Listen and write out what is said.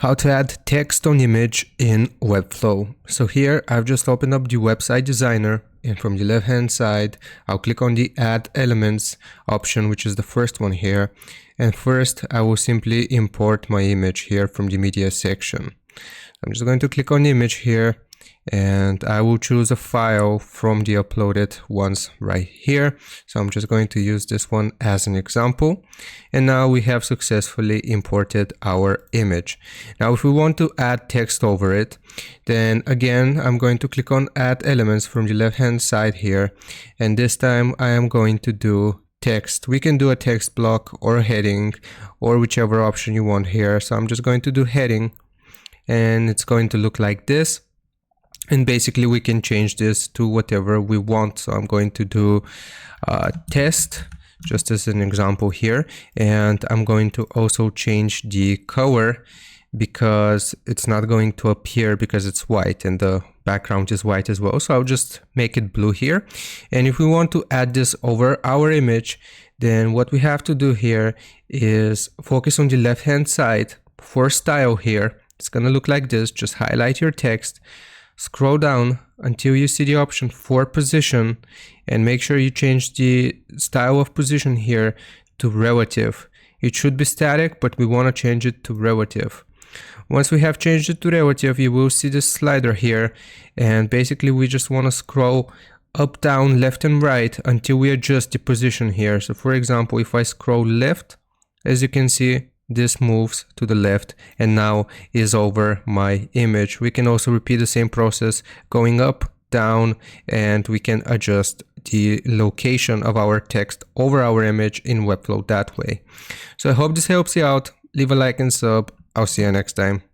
How to add text on image in Webflow. So here I've just opened up the website designer, and from the left hand side I'll click on the add elements option, which is the first one here, and first I will simply import my image here from the media section. I'm just going to click on the image here, and I will choose a file from the uploaded ones right here. So I'm just going to use this one as an example. And now we have successfully imported our image. Now if we want to add text over it, then again I'm going to click on add elements from the left hand side here, and this time I am going to do text. We can do a text block or a heading or whichever option you want here. So I'm just going to do heading, and it's going to look like this. And basically we can change this to whatever we want. So I'm going to do test just as an example here, and I'm going to also change the color because it's not going to appear because it's white and the background is white as well. So I'll just make it blue here. And if we want to add this over our image, then what we have to do here is focus on the left hand side for style here. It's going to look like this. Just highlight your text, scroll down until you see the option for position, and make sure you change the style of position here to relative. It should be static, but we want to change it to relative. Once we have changed it to relative, you will see this slider here, and basically we just want to scroll up, down, left and right until we adjust the position here. So for example, if I scroll left, as you can see, this moves to the left and now is over my image. We can also repeat the same process going up, down, and we can adjust the location of our text over our image in Webflow that way. So I hope this helps you out. Leave a like and sub. I'll see you next time.